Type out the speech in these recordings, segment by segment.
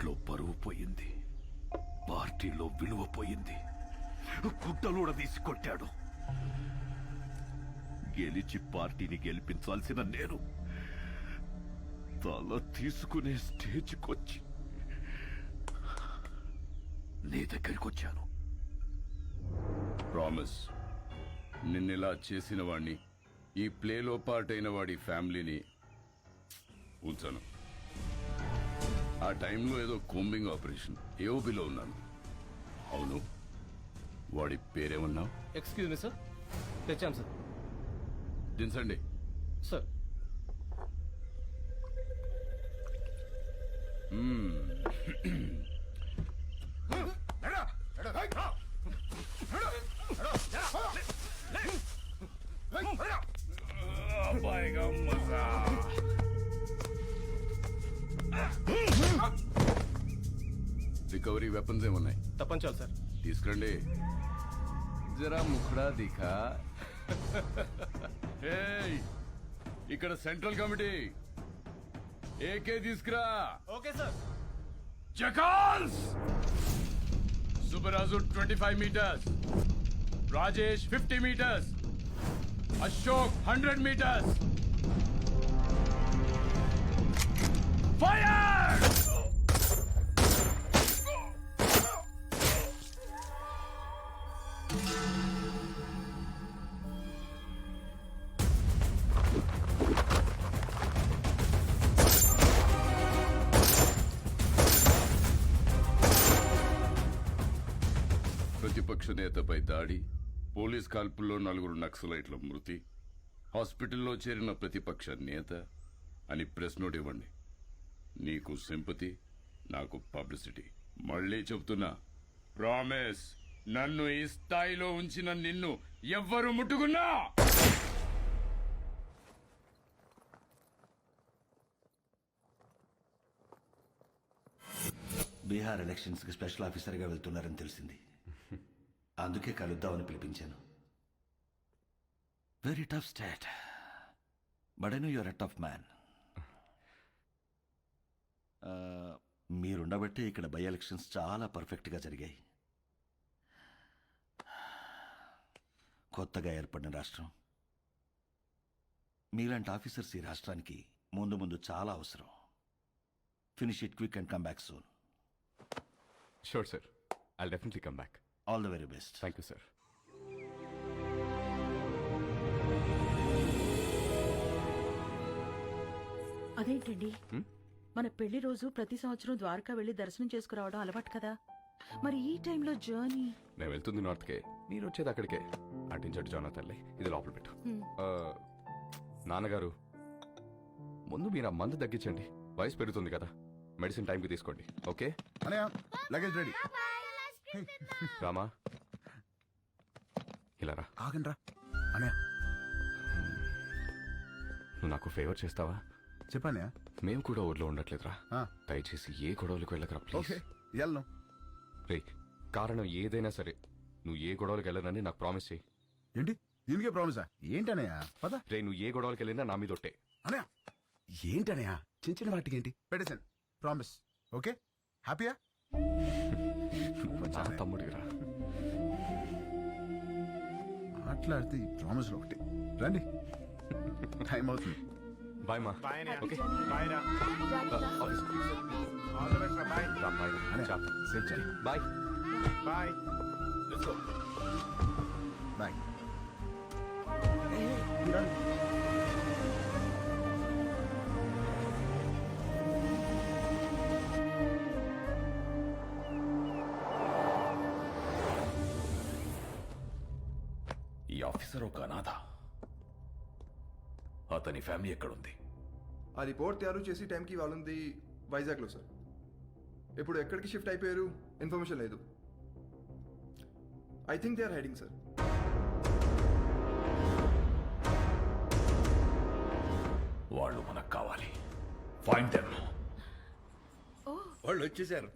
ఇంట్లో పరువు పోయింది, పార్టీలో విలువ పోయింది, గుడ్డలూడ తీసి కొట్టాడు. గెలిచి పార్టీని గెలిపించాల్సిన నేను తల తీసుకునే స్టేజ్కొచ్చి నీ దగ్గరికి వచ్చాను. ప్రామిస్, నిన్నెలా చేసిన వాణ్ణి, ఈ ప్లేలో పార్ట్ అయిన వాడి ఫ్యామిలీని ఉంచాను. ఆ టైంలో ఏదో కోంబింగ్ ఆపరేషన్ ఏఓబిలో ఉన్నాను. అవును, వాడి పేరేమన్నావు? ఎక్స్క్యూజ్ మీ సార్, తెచ్చాం సార్. దించండి. సార్ రికవరీ వెపన్స్ ఏమున్నాయి? తప్పంచాలి సార్. తీసుకురండి. జరా ముఖడా దిఖా. ఏయ్, ఇక్కడ సెంట్రల్ కమిటీ ఏకే తీసుకురా. Okay sir. జకాల్స్ Subbaraju 25 meters, Rajesh 50 meters, Ashok 100 meters. Fire! ప్రతిపక్ష నేతపై దాడి, పోలీస్ కాల్పుల్లో 4 నక్సలైట్ల మృతి, హాస్పిటల్లో చేరిన ప్రతిపక్ష నేత అని ప్రెస్ నోట్ ఇవ్వండి. నీకు సింపతి, నాకు పబ్లిసిటీ. మళ్ళీ చెప్తున్నా, ప్రామిస్, నన్ను ఈ స్థాయిలో ఉంచిన నిన్ను ఎవ్వరు ముట్టుకున్నా బీహార్ ఎలక్షన్స్ కి స్పెషల్ ఆఫీసర్గా వెళ్తున్నారని తెలిసింది. అందుకే కలుద్దామని పిలిపించాను. Very tough state, but I know your a tough man. మీరుండబట్టి ఇక్కడ బై ఎలక్షన్స్ చాలా పర్ఫెక్ట్గా జరిగాయి. కొత్తగా ఏర్పడిన రాష్ట్రం, మీలాంటి ఆఫీసర్స్ ఈ రాష్ట్రానికి ముందు ముందు చాలా అవసరం. Finish it quick and come back soon. Sure, sir. I'll definitely come back. All the very best. Thank you, sir. అదేంటండి, మన పెళ్లి రోజు ప్రతి సంవత్సరం ద్వారకా వెళ్లి దర్శనం చేసుకురావడం అలవాటు కదా. మరి ఈ టైంలో జర్నీ? నేను వెళ్తుంది నార్త్కే, మీరు వచ్చేది అక్కడికే. అటించట్టు జానా తల్లి, ఇది లోపల పెట్టు. నాన్నగారు, ముందు మీరు ఆ మందు తగ్గించండి. వయసు పెరుగుతుంది కదా, మెడిసిన్ టైంకి తీసుకోండి. Okay luggage ready. రామా, ఇలా రా. ఆగండి రా అనయా. నువ్వు నాకు ఫేవర్ చేస్తావా? చెప్పానయా. మేము కూడా ఊర్లో ఉండట్లేదురా. దయచేసి ఏ గొడవలకు వెళ్ళకరా ప్లీజ్. ఓకే, వెళ్ళను. రే, కారణం ఏదైనా సరే నువ్వు ఏ గొడవలకు వెళ్ళనని నాకు ప్రామిస్ చేయి. ఏంటి దీనికే ప్రామిసా? ఏంటనయా పద. రే, నువ్వు ఏ గొడవలకు వెళ్ళినా నా మీద ఒట్టే. అనయా ఏంటనయా, చిన్న చిన్న వాటికి ఏంటి? పెట్టేశాను, ప్రామిస్. ఓకే, హ్యాపీయా? నా తమ్ముడిరా. మాట్లాడితే ఈ ప్రామిస్లో ఒకటి. రండి, టైం అవుతుంది. బాయ్ మా. ఓకే బాయ్ రా. ఆఫీస్ రా. బాయ్ అనయా, రా. సేఫ్ చేయి. Bye bye. Let's go. Bye. ఈ ఆఫీసర్ ఒక అనాథ. అతని ఫ్యామిలీ ఎక్కడుంది? ఆ రిపోర్ట్ తయారు చేసి టైంకి వాళ్ళుంది వైజాగ్లో సార్. ఇప్పుడు ఎక్కడికి షిఫ్ట్ అయిపోయారు ఇన్ఫర్మేషన్ లేదు. I think they are hiding sir. వాళ్ళు మనకు కావాలి. Find them. వాళ్ళు వచ్చేసారు.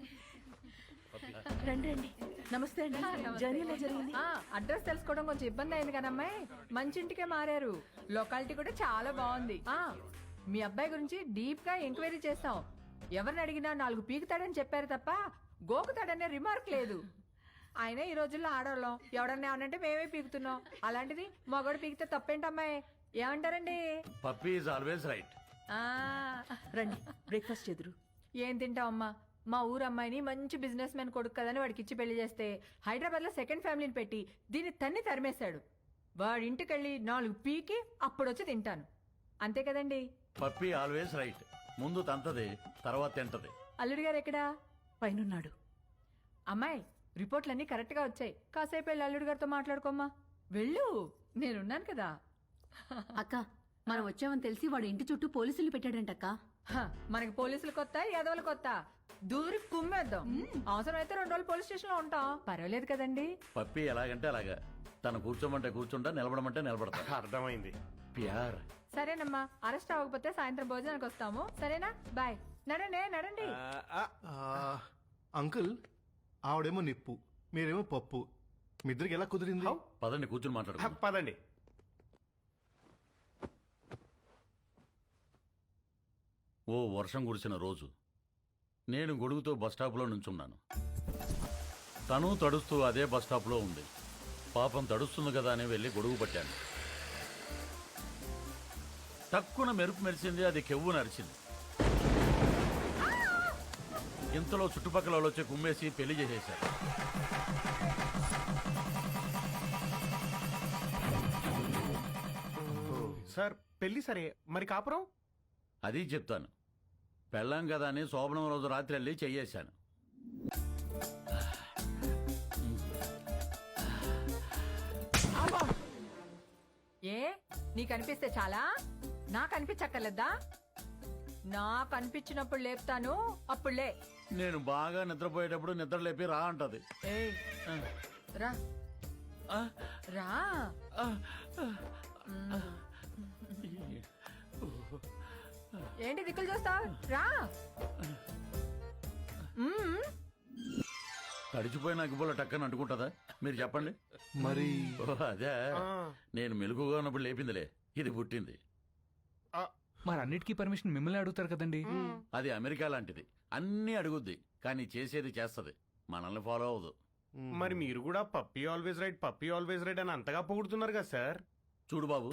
రండి రండి. నమస్తే అండి. జర్నీ ఎలా జరిగింది? అడ్రస్ తెలుసుకోవడం కొంచెం ఇబ్బంది అయింది కదమ్మాయి. మంచి ఇంటికే మారారు. లొకాలిటీ కూడా చాలా బాగుంది. మీ అబ్బాయి గురించి డీప్ గా ఎంక్వైరీ చేస్తాం. ఎవరిని అడిగినా 4 పీకుతాడని చెప్పారు తప్ప గోకుతాడనే రిమార్క్ లేదు. అయినా ఈ రోజుల్లో ఆడవాళ్ళం ఎవడన్నా ఏమనంటే మేమే పీకుతున్నాం. అలాంటిది మగోడు పీకితే తప్పేంటమ్మాయి? ఏమంటారండి? Puppy is always right. ఆ, రండి బ్రేక్ఫాస్ట్ ఎదురు. ఏం తింటావమ్మా? మా ఊరు అమ్మాయిని మంచి బిజినెస్ మ్యాన్ కొడుకు కదని వాడికి ఇచ్చి పెళ్లి చేస్తే హైదరాబాద్లో సెకండ్ ఫ్యామిలీని పెట్టి దీన్ని తరిమేశాడు. వాడి ఇంటికెళ్ళి 4 పీకి అప్పుడొచ్చి తింటాను. అంతే కదండి? Puppy always right. ముందు తంతది, తర్వాత తింటది. అల్లుడి గారు ఎక్కడా? పైనున్నాడు. అమ్మాయి, రిపోర్ట్లన్నీ కరెక్ట్గా వచ్చాయి. కాసేపు వెళ్ళి అల్లుడి గారితో మాట్లాడుకోమ్మా. వెళ్ళు, నేనున్నాను కదా. అక్క మనం వచ్చామని తెలిసి వాడు ఇంటి చుట్టూ పోలీసులు పెట్టాడంటక్క. హ, మనకి పోలీసులు కొత్త, యాదవులు కొత్త. దూరి కుమ్మేద్దాం. అవసరమైతే 2 రోజులు పోలీస్ స్టేషన్ లో ఉంటాం. పర్వాలేదు కదండి? పప్పీ ఎలాగంటే అలాగా. తను కూర్చోమంటే కూర్చుంటా, నిలబడమంటే నిలబడతా. అర్థమైంది. ప్యార్. సరేనమ్మా, అరెస్ట్ అవ్వకపోతే సాయంత్రం భోజనానికి వస్తాము. సరేనా? బాయ్. నడండి. అంకుల్, ఆవిడేమో నిప్పు, మీరేమో పప్పు. మీ ఇద్దరికి ఎలా కుదిరింది? పదండి కూర్చుని మాట్లాడు. పదండి. ఓ వర్షం కురిసిన రోజు నేను గొడుగుతో బస్టాప్లో నుంచున్నాను. తను తడుస్తూ అదే బస్టాప్లో ఉంది. పాపం తడుస్తుంది కదా అని వెళ్ళి గొడుగు పట్టాను. తక్కువ మెరుపు మెరిసింది, అది కెవ్వు నరిచింది. ఇంతలో చుట్టుపక్కల వాళ్ళు వచ్చి కుమ్మేసి పెళ్లి చేసేశారు. సార్ పెళ్లి సరే, మరి కాపురం? అది చెప్తాను. పెళ్ళాం కదా అని శోభనం రోజు రాత్రి వెళ్ళి చెయ్యేశాను. ఏ నీకు అనిపిస్తే చాలా? నాకు అనిపించక్కర్లేదా? నాకు అనిపించినప్పుడు లేపుతాను, అప్పుడు లే. నేను బాగా నిద్రపోయేటప్పుడు నిద్ర లేపి రా అంటది. ఏయ్, రా రా. ఏంటి దిక్కులు చూస్తావు? రా. తడిచిపోయిన అగ్గిపుల్ల టక్కని అంటుకుంటుందా? మీరు చెప్పండి. మరి ఓ, అదే నేను మెలుగుగా ఉన్నప్పుడు లేపిందిలే, ఇది పుట్టింది. మరి అన్నిటికీ పర్మిషన్ మిమ్మల్ని అడుగుతారు కదండి. అది అమెరికా లాంటిది, అన్నీ అడుగుద్ది కానీ చేసేది చేస్తది, మనల్ని ఫాలో అవ్వదు. మరి మీరు కూడా పప్పీ ఆల్వేస్ రైట్ అని అంతగా పొగుడుతున్నారు కదా సార్. చూడు బాబు,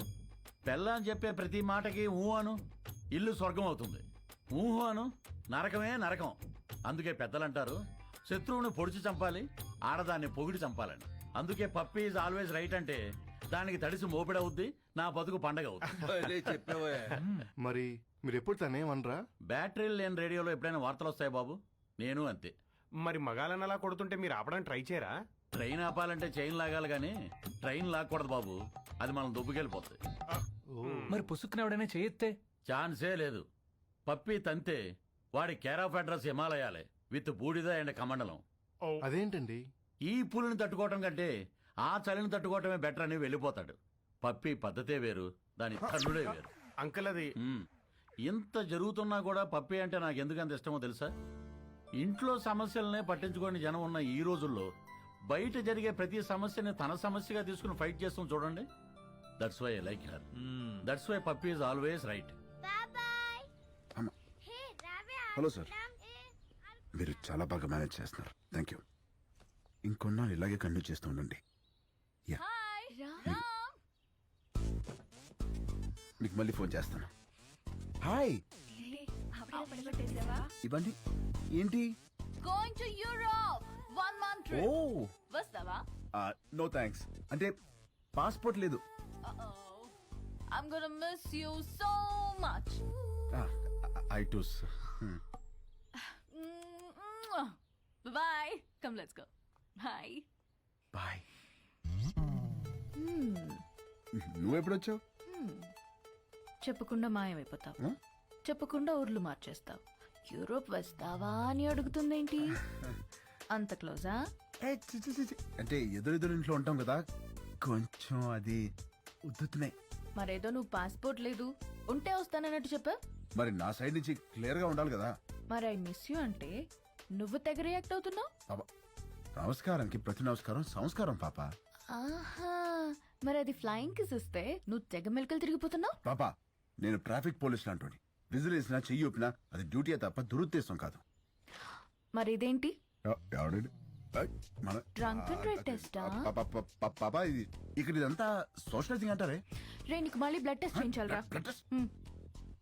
పెళ్ళాం చెప్పే ప్రతి మాటకి ఊ అను, ఇల్లు స్వర్గం అవుతుంది. ఊహు అను, నరకమే నరకం. అందుకే పెద్దలంటారు, శత్రువుని పొడిచి చంపాలి, ఆడదాన్ని పొగిడి చంపాలని. అందుకే పప్పీ ఈజ్ ఆల్వేస్ రైట్ అంటే దానికి తడిసి మోపిడవుద్ది, నా బతుకు పండగ అవుద్ది. మరి మీరు ఎప్పుడు తనేమనరా? బ్యాటరీలు లేని రేడియోలో ఎప్పుడైనా వార్తలు వస్తాయి బాబు, నేను అంతే. మరి మగాలని అలా కొడుతుంటే మీరు ఆపడానికి ట్రై చేయరా? ట్రైన్ ఆపాలంటే చైన్ లాగాలి కానీ ట్రైన్ లాక్కూడదు బాబు, అది మనం దుబ్బుకెళ్ళిపోతుంది. మరి పుసుక్కునవడనే చేయెత్తే ఛాన్సే లేదు. పప్పీ తంతే వాడి కేర్ ఆఫ్ అడ్రస్ హిమాలయాలే, విత్ బూడిద అండ్ కమండలం. అదేంటండి? ఈ పులిని తట్టుకోవటం కంటే ఆ చలిని తట్టుకోవటమే బెటర్ అని వెళ్ళిపోతాడు. పప్పీ పద్ధతే వేరు, దాని తల్లుడే వేరు. అంకుల్ అది ఇంత జరుగుతున్నా కూడా పప్పీ అంటే నాకు ఎందుకంత ఇష్టమో తెలుసా? ఇంట్లో సమస్యలనే పట్టించుకోని జనం ఉన్న ఈ రోజుల్లో బయట జరిగే ప్రతి సమస్యని తన సమస్యగా తీసుకుని ఫైట్ చేస్తాం చూడండి. That's why I like her. That's why puppy is always right. Hello sir, మీరు చాలా బాగా మేనేజ్ చేస్తున్నారు. Thank you. ఇంకొన్నాళ్ళు ఇలాగే కంటిన్యూ చేస్తూ ఉండండి. యా, మీకు మళ్ళీ ఫోన్ చేస్తాను. హాయ్, ఇవ్వండి. ఏంటి? Going to Europe 1 month oh, trip. వస్తావా? No thanks. అంటే పాస్పోర్ట్ లేదు. I'm gonna miss you so much. I too. Bye. Come, let's go. Bye. Bye. నువ్వు ఎప్పుడు వచ్చావు? చెప్పకుండా మాయమైపోతావు, Huh? చెప్పకుండా ఊర్లు మార్చేస్తావు. యూరోప్ వస్తావా అని అడుగుతుందేంటి? అంత క్లోజా? అంటే ఎదురెదురు ఇంట్లో ఉంటాం కదా, కొంచెం అది ఉద్దుతున్నాయి. మరేదో నువ్వు పాస్పోర్ట్ లేదు, ఉంటే వస్తానన్నట్టు చెప్పా. మరి నా సైడ్ నుంచి క్లియర్ గా ఉండాలి కదా. మరి ఐ మిస్ యూ అంటే నువ్వు తెగ రియాక్ట్ అవుతున్నావు. పాప, నమస్కారానికి ప్రతి నమస్కారం సంస్కారం పాప. ఆహా, మరి అది ఫ్లయింగ్ కిస్ ఇస్తే నువ్వు తెగ మెలకలు తిరిగిపోతున్నావు. పాప, నేను ట్రాఫిక్ పోలీస్ లాంటి విజిల్ వేసినా చెయ్యి ఊపినా అది డ్యూటీ తప్ప దురుద్దేశం కాదు. మరి ఇదేంటి ఎవడండి? మన Drunk and drive test ఆ? పాపా ఇది ఇక్కడ ఇదంతా సోషలైజింగ్ అంటారే. రే నీకు మళ్ళీ బ్లడ్ టెస్ట్ చేయించాలరా Blood test?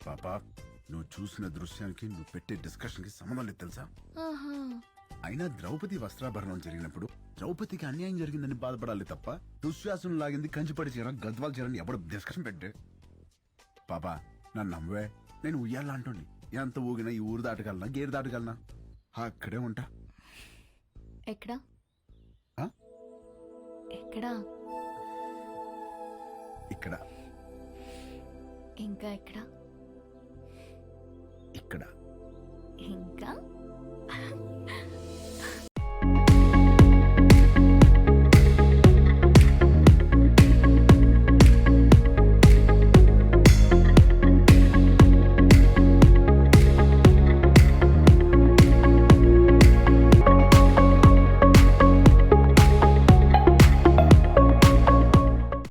పాపా నువ్వు చూసిన దృశ్యానికి నువ్వు పెట్టే డిస్కషన్ కి సంబంధం లేదు తెలుసా? అయినా ద్రౌపది వస్త్రాభరణం జరిగినప్పుడు ద్రౌపదికి అన్యాయం జరిగిందని బాధపడాలి తప్ప దుశ్శాసనం లాగింది కంచిపడి చీర గద్వాల చీరని ఎవడు డిస్కషన్ పెట్టే. పాపా నన్ను నమ్మవే, నేను ఉయ్యాలా అంటోండి. ఎంత ఊగినా ఈ ఊరు దాటగలనా గేరు దాటగలనా? అక్కడే ఉంటా. ఎక్కడా ఆ? ఎక్కడా ఇక్కడ ఇంకా ఎక్కడా ఇక్కడ ఇంకా